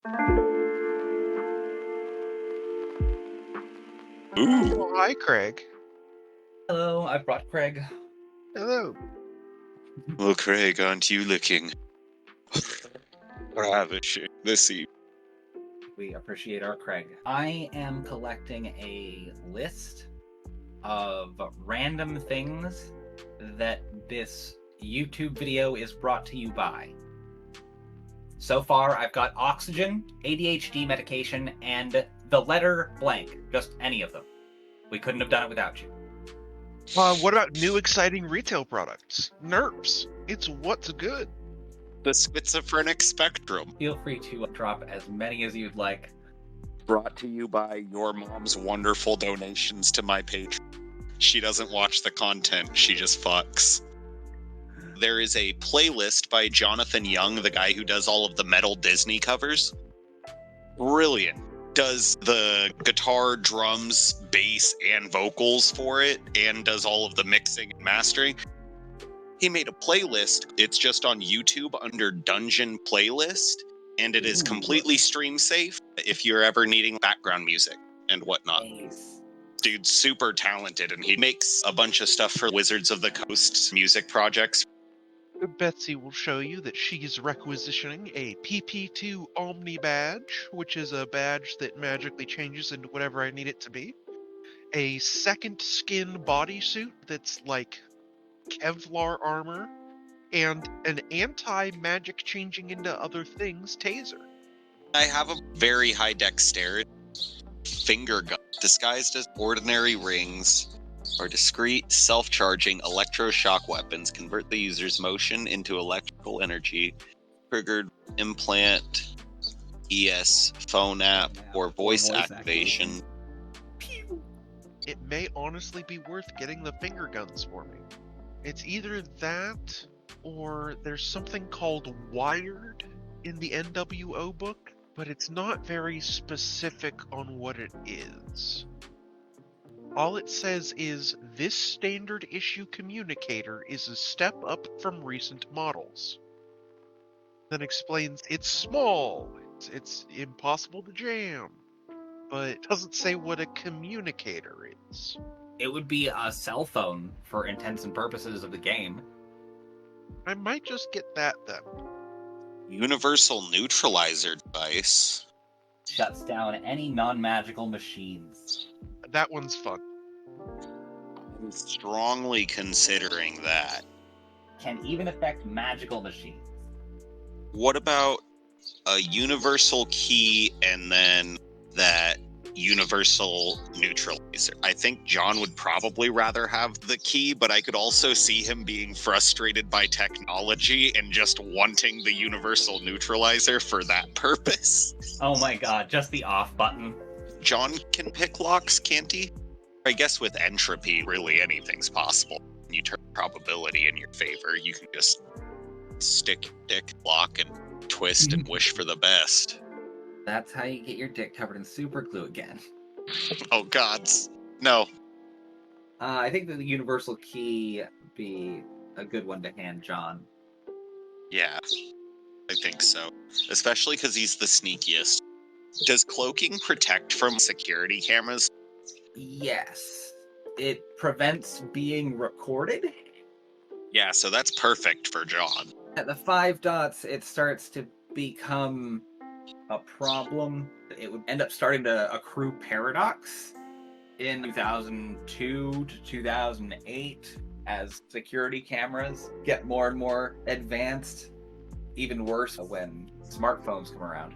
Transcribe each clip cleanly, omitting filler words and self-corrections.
Ooh. Oh, hi, Craig. Hello, I brought Craig. Hello. Well, Craig, aren't you looking ravishing this evening? We appreciate our Craig. I am collecting a list of random things that this YouTube video is brought to you by. So far, I've got oxygen, ADHD medication, and the letter blank. Just any of them. We couldn't have done it without you. What about new exciting retail products? Nerfs. It's what's good. The schizophrenic spectrum. Feel free to drop as many as you'd like. Brought to you by your mom's wonderful donations to my page. She doesn't watch the content, she just fucks. There is a playlist by Jonathan Young, the guy who does all of the metal Disney covers. Brilliant. Does the guitar, drums, bass, and vocals for it, and does all of the mixing and mastering. He made a playlist. It's just on YouTube under Dungeon Playlist, and it is completely stream safe if you're ever needing background music and whatnot. Nice. Dude's super talented, and he makes a bunch of stuff for Wizards of the Coast's music projects. Betsy will show you that she's requisitioning a PP2 Omni badge, which is a badge that magically changes into whatever I need it to be. A second skin bodysuit that's like Kevlar armor, and an anti-magic changing into other things taser. I have a very high dexterity finger gun disguised as ordinary rings or discrete self-charging electroshock weapons convert the user's motion into electrical energy, triggered implant, ES phone app, or voice activation. It may honestly be worth getting the finger guns for me. It's either that, or there's something called Wired in the NWO book, but it's not very specific on what it is. All it says is, this standard issue communicator is a step up from recent models. Then explains it's small, it's impossible to jam, but it doesn't say what a communicator is. It would be a cell phone for intents and purposes of the game. I might just get that then. Universal Neutralizer device. Shuts down any non-magical machines. That one's fun. I'm strongly considering that. Can even affect magical machines. What about a universal key and then that universal neutralizer? I think John would probably rather have the key, but I could also see him being frustrated by technology and just wanting the universal neutralizer for that purpose. Oh my god, just the off button. John can pick locks, can't he? I guess with entropy, really anything's possible. When you turn probability in your favor, you can just stick, lock, and twist and wish for the best. That's how you get your dick covered in super glue again. Oh gods. No. I think that the universal key would be a good one to hand John. Yeah, I think so. Especially because he's the sneakiest. Does cloaking protect from security cameras? Yes. It prevents being recorded. Yeah, so that's perfect for John. At the 5 dots, it starts to become a problem. It would end up starting to accrue paradox in 2002 to 2008 as security cameras get more and more advanced. Even worse when smartphones come around.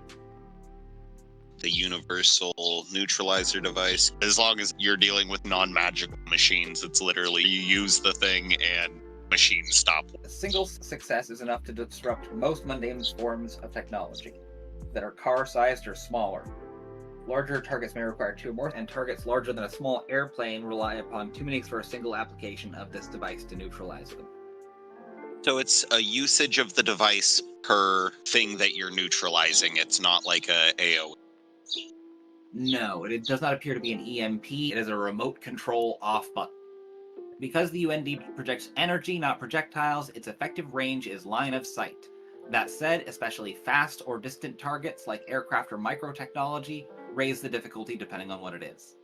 The universal neutralizer device, as long as you're dealing with non-magical machines, it's literally you use the thing and machines stop. A single success is enough to disrupt most mundane forms of technology that are car-sized or smaller. Larger targets may require 2 or more, and targets larger than a small airplane rely upon 2 minutes for a single application of this device to neutralize them. So it's a usage of the device per thing that you're neutralizing. It's not like a AoE. No, it does not appear to be an EMP. It is a remote control off button. Because the UND projects energy, not projectiles, its effective range is line of sight. That said, especially fast or distant targets like aircraft or microtechnology raise the difficulty depending on what it is.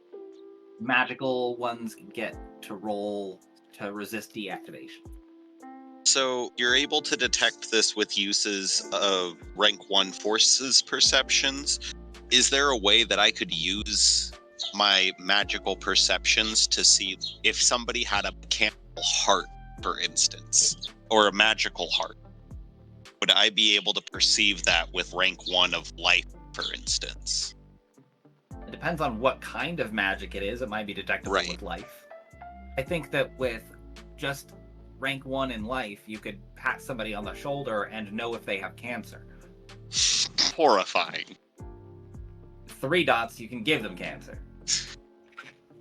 Magical ones get to roll to resist deactivation. So you're able to detect this with uses of rank 1 forces perceptions. Is there a way that I could use my magical perceptions to see if somebody had a mechanical heart, for instance, or a magical heart? Would I be able to perceive that with rank 1 of life, for instance? It depends on what kind of magic it is. It might be detectable with life. I think that with just rank 1 in life, you could pat somebody on the shoulder and know if they have cancer. Horrifying. 3 dots, you can give them cancer.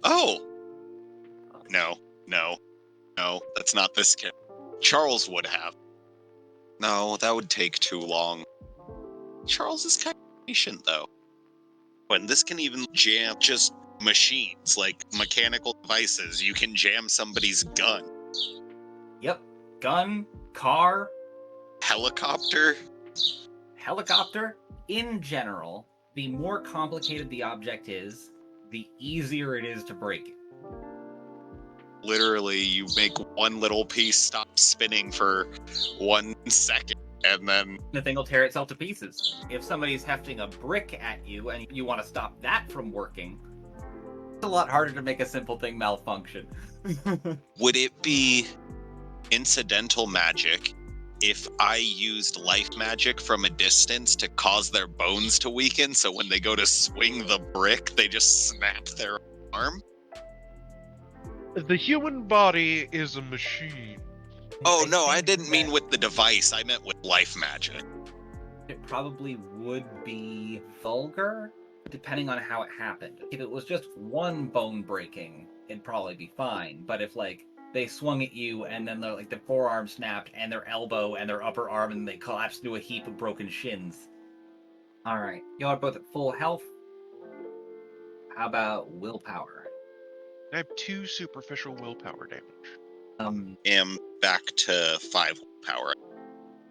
Oh! No, that's not this kid. Charles would have. No, that would take too long. Charles is kind of patient, though. And this can even jam just machines, like mechanical devices. You can jam somebody's gun. Yep. Gun, car, Helicopter. In general, the more complicated the object is, the easier it is to break it. Literally, you make one little piece stop spinning for 1 second, and then The thing will tear itself to pieces. If somebody's hefting a brick at you and you want to stop that from working, it's a lot harder to make a simple thing malfunction. would it be incidental magic if I used life magic from a distance to cause their bones to weaken, so when they go to swing the brick, they just snap their arm? The human body is a machine. Oh, no, I think didn't mean that with the device. I meant with life magic. It probably would be vulgar, depending on how it happened. If it was just one bone breaking, it'd probably be fine. But if, like, they swung at you and then the forearm snapped and their elbow and their upper arm and they collapsed into a heap of broken shins. Alright, y'all are both at full health. How about willpower? I have 2 superficial willpower damage. Am back to 5 power.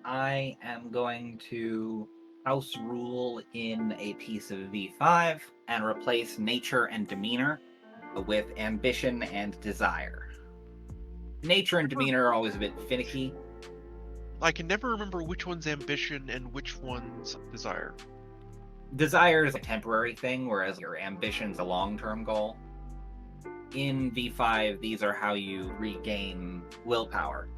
I am going to house rule in a piece of V5 and replace nature and demeanor with ambition and desire. Nature and demeanor are always a bit finicky. I can never remember which one's ambition and which one's desire. Desire is a temporary thing, whereas your ambition's a long-term goal. In V5, these are how you regain willpower.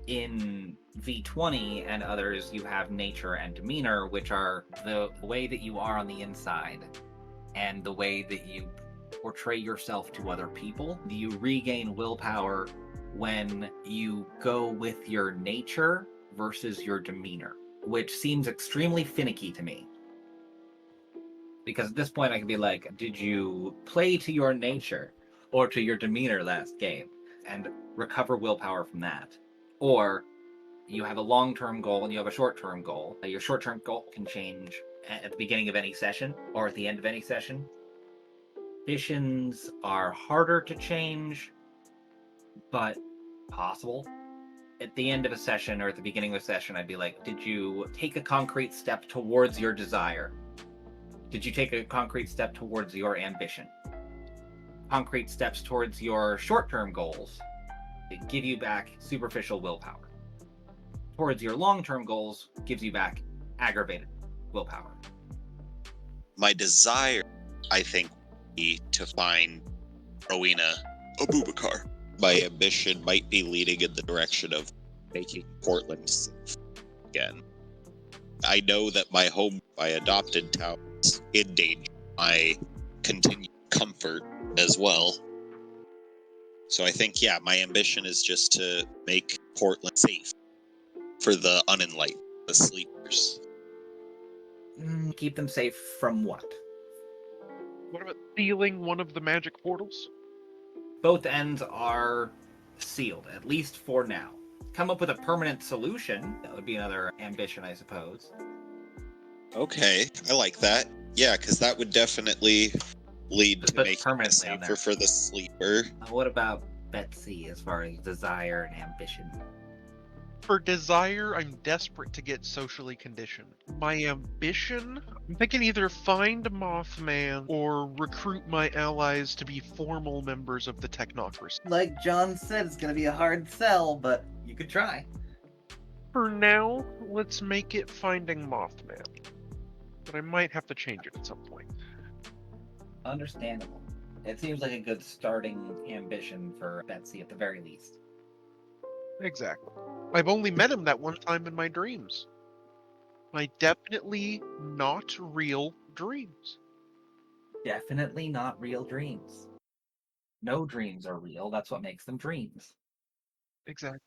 In V20 and others, you have nature and demeanor, which are the way that you are on the inside and the way that you portray yourself to other people. You regain willpower when you go with your nature versus your demeanor, which seems extremely finicky to me. Because at this point I could be like, did you play to your nature or to your demeanor last game and recover willpower from that? Or you have a long-term goal and you have a short-term goal. Your short-term goal can change at the beginning of any session or at the end of any session. Ambitions are harder to change, but possible. At the end of a session or at the beginning of a session, I'd be like, did you take a concrete step towards your desire? Did you take a concrete step towards your ambition? Concrete steps towards your short-term goals that give you back superficial willpower. Towards your long-term goals gives you back aggravated willpower. My desire, I think, would be to find Rowena Abubakar. My ambition might be leading in the direction of making Portland safe again. I know that my home, my adopted town, is in danger. My continued comfort as well. So I think, yeah, my ambition is just to make Portland safe for the unenlightened, the sleepers. Keep them safe from what? What about sealing one of the magic portals? Both ends are sealed, at least for now. Come up with a permanent solution. That would be another ambition, I suppose. Okay, I like that. Yeah, because that would definitely lead Just to put making it permanently on safer there. for the sleeper. What about Betsy as far as desire and ambition? For desire, I'm desperate to get socially conditioned. My ambition, I'm thinking either find Mothman or recruit my allies to be formal members of the Technocracy. Like John said, it's gonna be a hard sell, but you could try. For now, let's make it finding Mothman. But I might have to change it at some point. Understandable. It seems like a good starting ambition for Betsy at the very least. Exactly. I've only met him that one time in my dreams. My definitely not real dreams. Definitely not real dreams. No dreams are real. That's what makes them dreams. Exactly.